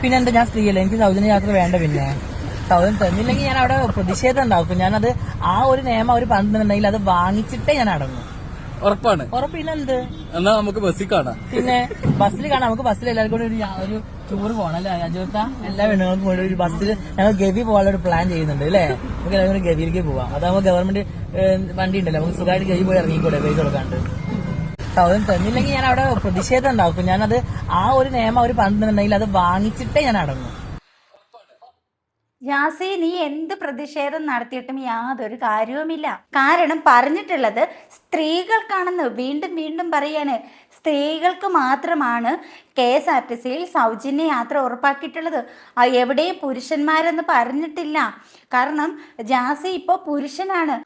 പിന്നെ എന്താ, ഞാൻ സ്ത്രീയല്ലേ, എനിക്ക് സൗജന്യ യാത്ര വേണ്ട. പിന്നെ സൗജന്യം തന്നില്ലെങ്കിൽ ഞാൻ അവിടെ പ്രതിഷേധം ഉണ്ടാക്കും. ഞാനത് ആ ഒരു നിയമം അവർ പറഞ്ഞിട്ടുണ്ടെങ്കിൽ അത് വാങ്ങിച്ചിട്ടേ ഞാൻ അടങ്ങും. ഉറപ്പാണ്. ഉറപ്പിനെന്ത്? എന്നാ നമുക്ക് ബസ്സിൽ കാണാം. പിന്നെ ബസ്സിൽ കാണാം. നമുക്ക് ബസ്സിൽ എല്ലാവർക്കും കൂടി ഒരു ടൂർ പോകണം അല്ലേ അജോത്ത? എല്ലാ പെണ്ണുങ്ങൾക്കും കൂടി ഒരു ബസ്സിൽ ഞങ്ങൾ ഗവി പോകാനുള്ള ഒരു പ്ലാൻ ചെയ്യുന്നുണ്ട് അല്ലേ? നമുക്ക് എല്ലാവരും കൂടി ഗവിയിലേക്ക് പോവാം. അതാകുമ്പോൾ ഗവൺമെന്റ് വണ്ടി ഉണ്ടല്ലോ, നമുക്ക് സുഖമായിട്ട് ഗവി പോയി ഇറങ്ങിക്കൂടെ പൈസ കൊടുക്കാണ്ട്. സൗജന്യം തന്നില്ലെങ്കിൽ ഞാൻ അവിടെ പ്രതിഷേധം ഉണ്ടാക്കും. ഞാനത് ആ ഒരു നിയമം അവർ പറഞ്ഞിട്ടുണ്ടെങ്കിൽ അത് വാങ്ങിച്ചിട്ടേ ഞാൻ അടങ്ങും. ജാസി, നീ എന്ത് പ്രതിഷേധം നടത്തിയിട്ടും യാതൊരു കാര്യവുമില്ല. കാരണം പറഞ്ഞിട്ടുള്ളത് സ്ത്രീകൾക്കാണെന്ന് വീണ്ടും വീണ്ടും പറയാണ്. സ്ത്രീകൾക്ക് മാത്രമാണ് KSRTCയിൽ സൗജന്യ യാത്ര ഉറപ്പാക്കിയിട്ടുള്ളത്. എവിടെയും പുരുഷന്മാരെന്ന് പറഞ്ഞിട്ടില്ല. കാരണം ജാസി ഇപ്പോൾ പുരുഷനാണ്.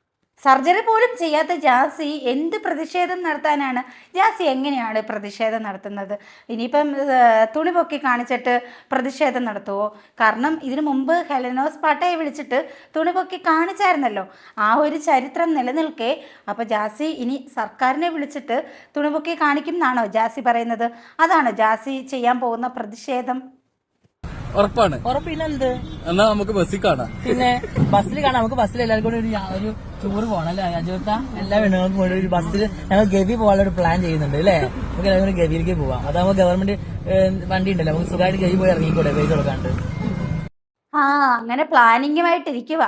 സർജറി പോലും ചെയ്യാത്ത ജാസി എന്ത് പ്രതിഷേധം നടത്താനാണ്? ജാസി എങ്ങനെയാണ് പ്രതിഷേധം നടത്തുന്നത്? ഇനിയിപ്പം തുണി പൊക്കി കാണിച്ചിട്ട് പ്രതിഷേധം നടത്തുമോ? കാരണം ഇതിനു മുമ്പ് ഹെലനോസ് പാട്ടയെ വിളിച്ചിട്ട് തുണി പൊക്കി കാണിച്ചായിരുന്നല്ലോ. ആ ഒരു ചരിത്രം നിലനിൽക്കെ അപ്പോൾ ജാസി ഇനി സർക്കാരിനെ വിളിച്ചിട്ട് തുണി പൊക്കി കാണിക്കും എന്നാണോ ജാസി പറയുന്നത്? അതാണോ ജാസി ചെയ്യാൻ പോകുന്ന പ്രതിഷേധം? ഉറപ്പാണ്. ഉറപ്പിനെന്ത്? എന്നാ നമുക്ക് ബസ്സിൽ കാണാം. പിന്നെ ബസ്സിൽ കാണാം. നമുക്ക് ബസ്സിൽ എല്ലാവർക്കും കൂടി ഒരു ടൂർ പോകണം അല്ലേ അജോത്ത? എല്ലാ പെണ്ണുങ്ങൾക്കും കൂടി ഒരു ബസ്സിൽ ഞങ്ങൾ ഗവി പോകാനുള്ള ഒരു പ്ലാൻ ചെയ്യുന്നുണ്ട് അല്ലേ? നമുക്ക് എല്ലാവരും കൂടി ഗവിയിലേക്ക് പോവാം. അതാകുമ്പോൾ ഗവൺമെന്റ് വണ്ടി ഉണ്ടല്ലോ, നമുക്ക് സുഖമായിട്ട് ഗവി പോയി ഇറങ്ങിക്കൂടെ പൈസ കൊടുക്കാണ്ട്. അങ്ങനെ പ്ലാനിങ്ങുമായിട്ടിരിക്കുക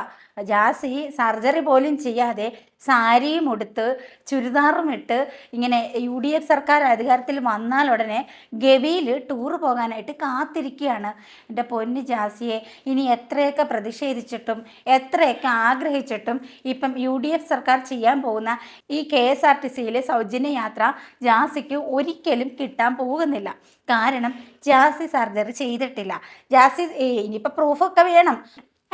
ജാസി. സർജറി പോലും ചെയ്യാതെ സാരിയും ഉടുത്ത് ചുരിദാറും ഇട്ട് ഇങ്ങനെ UDF സർക്കാർ അധികാരത്തിൽ വന്നാൽ ഉടനെ ഗവിയിൽ ടൂർ പോകാനായിട്ട് കാത്തിരിക്കുകയാണ്. എൻ്റെ പൊന്നു ജാസിയെ, ഇനി എത്രയൊക്കെ പ്രതിഷേധിച്ചിട്ടും എത്രയൊക്കെ ആഗ്രഹിച്ചിട്ടും ഇപ്പം UDF സർക്കാർ ചെയ്യാൻ പോകുന്ന ഈ KSRTCയിലെ സൗജന്യ യാത്ര ജാസിക്ക് ഒരിക്കലും കിട്ടാൻ പോകുന്നില്ല. കാരണം ജാസി സർജറി ചെയ്തിട്ടില്ല. ജാസി ഇനിയിപ്പോൾ പ്രൂഫൊക്കെ വേണം.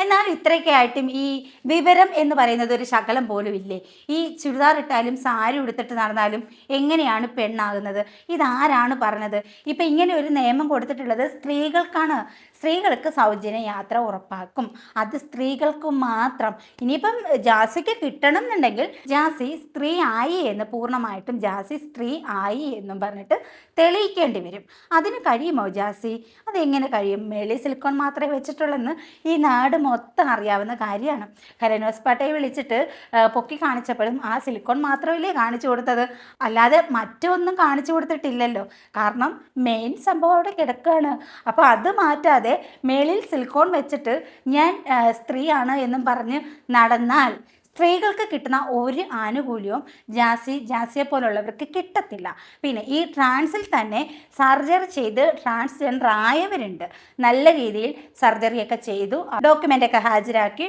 എന്നാൽ ഇത്രയൊക്കെ ആയിട്ടും ഈ വിവരം എന്ന് പറയുന്നത് ഒരു ശകലം പോലും ഇല്ലേ? ഈ ചുരിദാർ ഇട്ടാലും സാരി ഉടുത്തിട്ട് നടന്നാലും എങ്ങനെയാണ് പെണ്ണാകുന്നത്? ഇതാരാണ് പറഞ്ഞത്? ഇപ്പം ഇങ്ങനെ ഒരു നിയമം കൊടുത്തിട്ടുള്ളത് സ്ത്രീകൾക്കാണ്. സ്ത്രീകൾക്ക് സൗജന്യ യാത്ര ഉറപ്പാക്കും. അത് സ്ത്രീകൾക്ക് മാത്രം. ഇനിയിപ്പം ജാസിക്ക് കിട്ടണം എന്നുണ്ടെങ്കിൽ ജാസി സ്ത്രീ ആയി എന്ന് പൂർണ്ണമായിട്ടും ജാസി സ്ത്രീ ആയി എന്നും പറഞ്ഞിട്ട് തെളിയിക്കേണ്ടി വരും. അതിന് കഴിയുമോ ജാസി? അതെങ്ങനെ കഴിയും? മേളിൽ സിലിക്കോൺ മാത്രമേ വെച്ചിട്ടുള്ളെന്ന് ഈ നാട് മൊത്തം അറിയാവുന്ന കാര്യമാണ്. ഹെലനോസ് പാട്ടയെ വിളിച്ചിട്ട് പൊക്കി കാണിച്ചപ്പോഴും ആ സിലിക്കോൺ മാത്രമല്ലേ കാണിച്ചു കൊടുത്തത്, അല്ലാതെ മറ്റൊന്നും കാണിച്ചു കൊടുത്തിട്ടില്ലല്ലോ. കാരണം മെയിൻ സംഭവം അവിടെ കിടക്കുകയാണ്. അപ്പോൾ അത് മാറ്റാതെ മേളിൽ സിലിക്കോൺ വെച്ചിട്ട് ഞാൻ സ്ത്രീയാണ് എന്നും പറഞ്ഞ് നടന്നാൽ സ്ത്രീകൾക്ക് കിട്ടുന്ന ഒരു ആനുകൂല്യവും ജാസിയെ പോലുള്ളവർക്ക് കിട്ടത്തില്ല. പിന്നെ ഈ ട്രാൻസിൽ തന്നെ സർജറി ചെയ്ത് ട്രാൻസ്ജെൻഡർ ആയവരുണ്ട്. നല്ല രീതിയിൽ സർജറിയൊക്കെ ചെയ്തു, ഡോക്യുമെൻ്റൊക്കെ ഹാജരാക്കി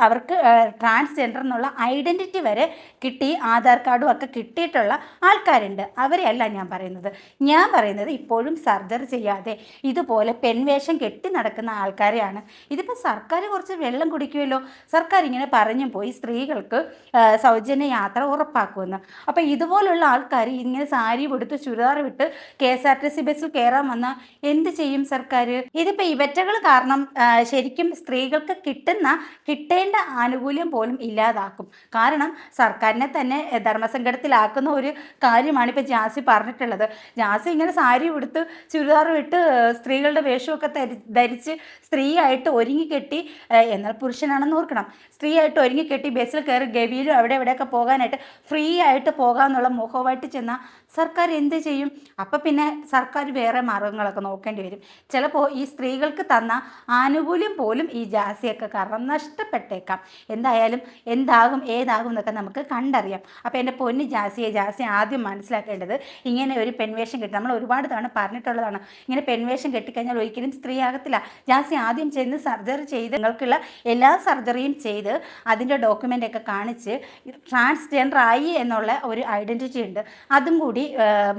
അവർക്ക് ട്രാൻസ്ജെൻഡർ എന്നുള്ള ഐഡൻറ്റിറ്റി വരെ കിട്ടി, ആധാർ കാർഡും ഒക്കെ കിട്ടിയിട്ടുള്ള ആൾക്കാരുണ്ട്. അവരെയല്ല ഞാൻ പറയുന്നത്. ഞാൻ പറയുന്നത് ഇപ്പോഴും സർജറി ചെയ്യാതെ ഇതുപോലെ പെൺവേഷം കെട്ടി നടക്കുന്ന ആൾക്കാരെയാണ്. ഇതിപ്പോൾ സർക്കാർ കുറച്ച് വെള്ളം കുടിക്കുമല്ലോ. സർക്കാർ ഇങ്ങനെ പറഞ്ഞു പോയി സ്ത്രീകൾക്ക് സൗജന്യ യാത്ര ഉറപ്പാക്കുമെന്ന്. അപ്പോൾ ഇതുപോലുള്ള ആൾക്കാർ ഇങ്ങനെ സാരി കൊടുത്ത് ചുരിദാർ വിട്ട് KSRTC ബസ്സിൽ കയറാൻ വന്നാൽ എന്ത് ചെയ്യും സർക്കാർ? ഇതിപ്പോൾ ഇവറ്റകൾ കാരണം ശരിക്കും സ്ത്രീകൾക്ക് കിട്ടേണ്ട ആനുകൂല്യം പോലും ഇല്ലാതാക്കും. കാരണം സർക്കാരിനെ തന്നെ ധർമ്മസങ്കടത്തിലാക്കുന്ന ഒരു കാര്യമാണ് ഇപ്പോൾ ജാസി പറഞ്ഞിട്ടുള്ളത്. ജാസി ഇങ്ങനെ സാരി ഉടുത്ത് ചുരിദാർ ഇട്ട് സ്ത്രീകളുടെ വേഷമൊക്കെ ധരിച്ച് സ്ത്രീയായിട്ട് ഒരുങ്ങിക്കെട്ടി, എന്നാൽ പുരുഷനാണെന്ന് ഓർക്കണം, സ്ത്രീയായിട്ട് ഒരുങ്ങിക്കെട്ടി ബസ്സിൽ കയറി ഗവിയിലും അവിടെ എവിടെയൊക്കെ പോകാനായിട്ട് ഫ്രീ ആയിട്ട് പോകാമെന്നുള്ള മുഖമായിട്ട് ചെന്നാൽ സർക്കാർ എന്ത് ചെയ്യും? അപ്പം പിന്നെ സർക്കാർ വേറെ മാർഗങ്ങളൊക്കെ നോക്കേണ്ടി വരും. ചിലപ്പോൾ ഈ സ്ത്രീകൾക്ക് തന്ന ആനുകൂല്യം പോലും ഈ ജാസിയൊക്കെ കാരണം നഷ്ടപ്പെട്ടേക്കാം. എന്തായാലും എന്താകും ഏതാകും എന്നൊക്കെ നമുക്ക് കണ്ടറിയാം. അപ്പോൾ എൻ്റെ പൊന്ന് ജാസി ആദ്യം മനസ്സിലാക്കേണ്ടത്, ഇങ്ങനെ ഒരു പെൺവേഷം കെട്ടി, നമ്മൾ ഒരുപാട് തവണ പറഞ്ഞിട്ടുള്ളതാണ്, ഇങ്ങനെ പെൺവേഷം കെട്ടിക്കഴിഞ്ഞാൽ ഒരിക്കലും സ്ത്രീ ആകത്തില്ല. ജാസി ആദ്യം ചെന്ന് സർജറി ചെയ്ത് നിങ്ങൾക്കുള്ള എല്ലാ സർജറിയും ചെയ്ത് അതിൻ്റെ ഡോക്യുമെൻ്റൊക്കെ കാണിച്ച് ട്രാൻസ്ജെൻഡർ ആയി എന്നുള്ള ഒരു ഐഡൻറ്റിറ്റി ഉണ്ട്, അതും കൂടി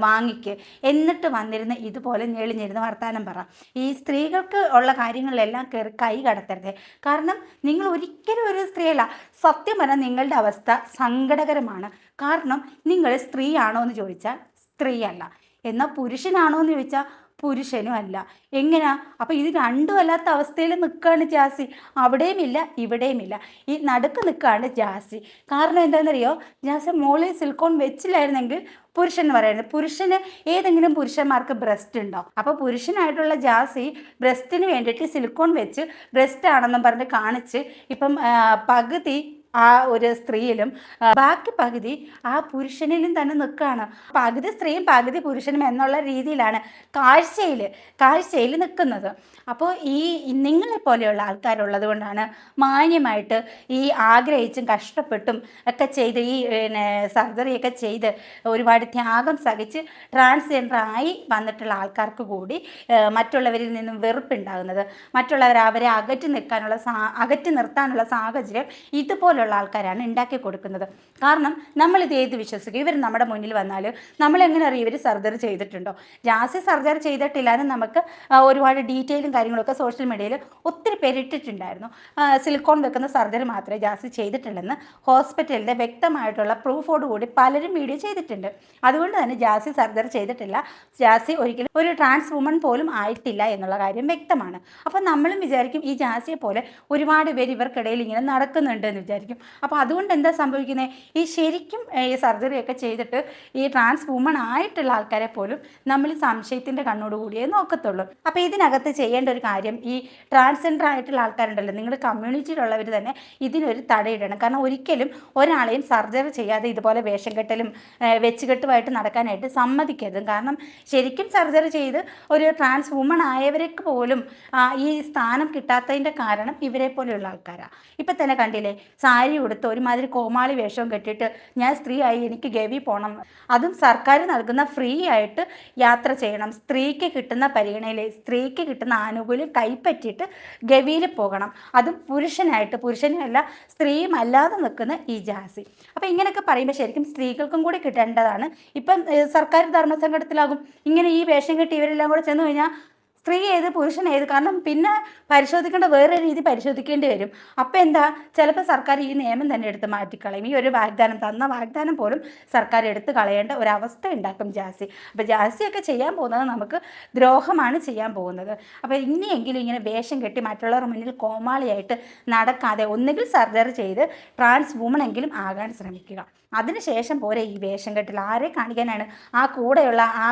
വാങ്ങിക്ക്. എന്നിട്ട് വന്നിരുന്ന് ഇതുപോലെ ഞെളിഞ്ഞിരുന്ന് വർത്താനം പറ. ഈ സ്ത്രീകൾക്ക് ഉള്ള കാര്യങ്ങളിലെല്ലാം കയറി കൈ കടത്തരുത്. കാരണം നിങ്ങൾ ഒരിക്കലും ഒരു സ്ത്രീയല്ല. സത്യം പറഞ്ഞാൽ നിങ്ങളുടെ അവസ്ഥ സങ്കടകരമാണ്. കാരണം നിങ്ങൾ സ്ത്രീയാണോ എന്ന് ചോദിച്ചാൽ സ്ത്രീയല്ല, എന്നാൽ പുരുഷനാണോ എന്ന് ചോദിച്ചാൽ പുരുഷനും അല്ല. എങ്ങനെയാ? അപ്പോൾ ഇത് രണ്ടും അല്ലാത്ത അവസ്ഥയിൽ നിൽക്കുകയാണ് ജാസി. അവിടെയുമില്ല ഇവിടെയുമില്ല, ഈ നടുക്ക് നിൽക്കുകയാണ് ജാസി. കാരണം എന്താണെന്നറിയോ? ജാസി മോളിൽ സിലിക്കോൺ വെച്ചില്ലായിരുന്നെങ്കിൽ പുരുഷൻ എന്ന് പറയുന്നത്, പുരുഷന് ഏതെങ്കിലും പുരുഷന്മാർക്ക് ബ്രസ്റ്റ് ഉണ്ടോ? അപ്പോൾ പുരുഷനായിട്ടുള്ള ജാസി ബ്രസ്റ്റിന് വേണ്ടിയിട്ട് സിലിക്കോൺ വെച്ച് ബ്രസ്റ്റ് ആണെന്നും പറഞ്ഞ് കാണിച്ച് ഇപ്പം പകുതി ആ ഒരു സ്ത്രീയിലും ബാക്കി പകുതി ആ പുരുഷനിലും തന്നെ നിൽക്കുകയാണ്. പകുതി സ്ത്രീയും പകുതി പുരുഷനും എന്നുള്ള രീതിയിലാണ് കാഴ്ചയിൽ നിൽക്കുന്നത്. അപ്പോൾ ഈ നിങ്ങളെപ്പോലെയുള്ള ആൾക്കാരുള്ളത് കൊണ്ടാണ് മാന്യമായിട്ട് ഈ ആഗ്രഹിച്ചും കഷ്ടപ്പെട്ടും ഒക്കെ ചെയ്ത് ഈ സർജറിയൊക്കെ ചെയ്ത് ഒരുപാട് ത്യാഗം സഹിച്ച് ട്രാൻസ്ജെൻഡറായി വന്നിട്ടുള്ള ആൾക്കാർക്ക് കൂടി മറ്റുള്ളവരിൽ നിന്നും വെറുപ്പുണ്ടാകുന്നത്, അവരെ അകറ്റി നിർത്താനുള്ള സാഹചര്യം ഇതുപോലുള്ള ആൾക്കാരാണ് ഉണ്ടാക്കി കൊടുക്കുന്നത്. കാരണം നമ്മളിത് ഏത് വിശ്വസിക്കും? ഇവർ നമ്മുടെ മുന്നിൽ വന്നാൽ നമ്മളെങ്ങനെ അറിയും ഇവർ സർജറി ചെയ്തിട്ടുണ്ടോ? ജാസി സർജറി ചെയ്തിട്ടില്ല എന്ന് നമുക്ക് ഒരുപാട് ഡീറ്റെയിലും കാര്യങ്ങളൊക്കെ സോഷ്യൽ മീഡിയയിൽ ഒത്തിരി പേര് ഇട്ടിട്ടുണ്ടായിരുന്നു. സിലിക്കോൺ വെക്കുന്ന സർജറി മാത്രമേ ജാസി ചെയ്തിട്ടുള്ളെന്ന് ഹോസ്പിറ്റലിൻ്റെ വ്യക്തമായിട്ടുള്ള പ്രൂഫോട് കൂടി പലരും വീഡിയോ ചെയ്തിട്ടുണ്ട്. അതുകൊണ്ട് തന്നെ ജാസി സർജറി ചെയ്തിട്ടില്ല, ജാസി ഒരിക്കലും ഒരു ട്രാൻസ് വുമൺ പോലും ആയിട്ടില്ല എന്നുള്ള കാര്യം വ്യക്തമാണ്. അപ്പോൾ നമ്മളും വിചാരിക്കും ഈ ജാസിയെ പോലെ ഒരുപാട് പേര് ഇവർക്കിടയിൽ ഇങ്ങനെ നടക്കുന്നുണ്ട് എന്ന് വിചാരിക്കും. അപ്പോൾ അതുകൊണ്ട് എന്താ സംഭവിക്കുന്നത്? ഈ ശരിക്കും ഈ സർജറിയൊക്കെ ചെയ്തിട്ട് ഈ ട്രാൻസ് വുമൺ ആയിട്ടുള്ള ആൾക്കാരെ പോലും നമ്മൾ സംശയത്തിൻ്റെ കണ്ണോടുകൂടിയേ നോക്കത്തുള്ളൂ. അപ്പോൾ ഇതിനകത്ത് ചെയ്യേണ്ട ഒരു കാര്യം, ഈ ട്രാൻസ്ജെൻഡർ ആയിട്ടുള്ള ആൾക്കാരുണ്ടല്ലോ, നിങ്ങളുടെ കമ്മ്യൂണിറ്റിയിലുള്ളവർ തന്നെ ഇതിനൊരു തടയിടണം. കാരണം ഒരിക്കലും ഒരാളെയും സർജറി ചെയ്യാതെ ഇതുപോലെ വേഷം കെട്ടലും വെച്ചുകെട്ടുമായിട്ട് നടക്കാനായിട്ട് സമ്മതിക്കരുത്. കാരണം ശരിക്കും സർജറി ചെയ്ത് ഒരു ട്രാൻസ് വുമൺ ആയവർക്ക് പോലും ഈ സ്ഥാനം കിട്ടാത്തതിൻ്റെ കാരണം ഇവരെ പോലെയുള്ള ആൾക്കാരാണ്. ഇപ്പം തന്നെ കണ്ടില്ലേ, സാരി ഉടുത്ത് ഒരുമാതിരി കോമാളി വേഷവും കെട്ടിയിട്ട് ഞാൻ സ്ത്രീ ആയി എനിക്ക് ഗവി പോകണം, അതും സർക്കാർ നൽകുന്ന ഫ്രീ ആയിട്ട് യാത്ര ചെയ്യണം, സ്ത്രീക്ക് കിട്ടുന്ന പരിഗണനയിൽ സ്ത്രീക്ക് കിട്ടുന്ന ആനുകൂല്യം കൈപ്പറ്റിയിട്ട് ഗവിയിൽ പോകണം, അതും പുരുഷനല്ല സ്ത്രീയും അല്ലാതെ നിൽക്കുന്ന ഈ ജാസി. അപ്പോൾ ഇങ്ങനെയൊക്കെ പറയുമ്പോൾ ശരിക്കും സ്ത്രീകൾക്കും കൂടി കിട്ടേണ്ടതാണ്. ഇപ്പം സർക്കാർ ധർമ്മസങ്കടത്തിലാകും ഇങ്ങനെ ഈ വേഷം കെട്ടി ഇവരെല്ലാം കൂടെ ചെന്ന് കഴിഞ്ഞാൽ സ്ത്രീ ഏത് പുരുഷൻ ഏത്, കാരണം പിന്നെ പരിശോധിക്കേണ്ട വേറെ രീതി പരിശോധിക്കേണ്ടി വരും. അപ്പോൾ എന്താ, ചിലപ്പോൾ സർക്കാർ ഈ നിയമം തന്നെ എടുത്ത് മാറ്റിക്കളയും. ഈ ഒരു തന്ന വാഗ്ദാനം പോലും സർക്കാർ എടുത്ത് കളയേണ്ട ഒരവസ്ഥ ഉണ്ടാക്കും ജാസി. അപ്പോൾ ജാസിയൊക്കെ ചെയ്യാൻ പോകുന്നത് നമുക്ക് ദ്രോഹമാണ് ചെയ്യാൻ പോകുന്നത്. അപ്പോൾ ഇനിയെങ്കിലും ഇങ്ങനെ വേഷം കെട്ടി മറ്റുള്ളവർ മുന്നിൽ കോമാളിയായിട്ട് നടക്കാതെ ഒന്നുകിൽ സർജറി ചെയ്ത് ട്രാൻസ് വുമൺ എങ്കിലും ആകാൻ ശ്രമിക്കുക. അതിനുശേഷം പോരെ ഈ വേഷം കെട്ടിൽ. ആരെ കാണിക്കാനാണ്? ആ കൂടെയുള്ള ആ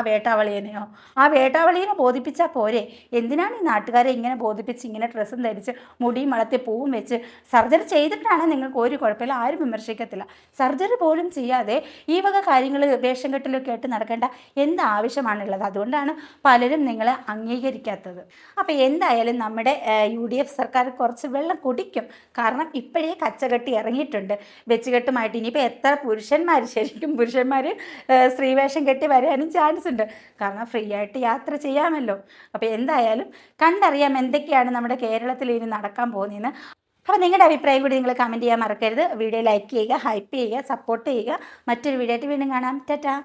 വേട്ടാവളിയെ ബോധിപ്പിച്ചാൽ പോരെ? എന്തിനാണ് ഈ നാട്ടുകാരെ ഇങ്ങനെ ബോധിപ്പിച്ച് ഇങ്ങനെ ഡ്രസ്സും ധരിച്ച് മുടിയും വളർത്തി പൂവും വെച്ച്? സർജറി ചെയ്തിട്ടാണ് നിങ്ങൾക്ക് ഒരു കുഴപ്പമില്ല, ആരും വിമർശിക്കത്തില്ല. സർജറി പോലും ചെയ്യാതെ ഈ വക കാര്യങ്ങൾ വേഷം കെട്ടിലൊക്കെ ആയിട്ട് നടക്കേണ്ട എന്ത് ആവശ്യമാണുള്ളത്? അതുകൊണ്ടാണ് പലരും നിങ്ങളെ അംഗീകരിക്കാത്തത്. അപ്പോൾ എന്തായാലും നമ്മുടെ UDF സർക്കാർ കുറച്ച് വെള്ളം കുടിക്കും. കാരണം ഇപ്പോഴേ കച്ചകെട്ടി ഇറങ്ങിയിട്ടുണ്ട് വെച്ചുകെട്ടുമായിട്ട്. ഇനിയിപ്പോൾ എത്ര ശരിക്കും പുരുഷന്മാർ സ്ത്രീവേഷം കെട്ടി വരാനും ചാൻസ് ഉണ്ട്. കാരണം ഫ്രീ ആയിട്ട് യാത്ര ചെയ്യാമല്ലോ. അപ്പോൾ എന്തായാലും കണ്ടറിയാം എന്തൊക്കെയാണ് നമ്മുടെ കേരളത്തിൽ ഇനി നടക്കാൻ പോകുന്നതെന്ന്. അപ്പോൾ നിങ്ങളുടെ അഭിപ്രായം കൂടി നിങ്ങൾ കമൻറ്റ് ചെയ്യാൻ മറക്കരുത്. വീഡിയോ ലൈക്ക് ചെയ്യുക, ഹൈപ്പ് ചെയ്യുക, സപ്പോർട്ട് ചെയ്യുക. മറ്റൊരു വീഡിയോ ആയിട്ട് വീണ്ടും കാണാം. ടാറ്റാ.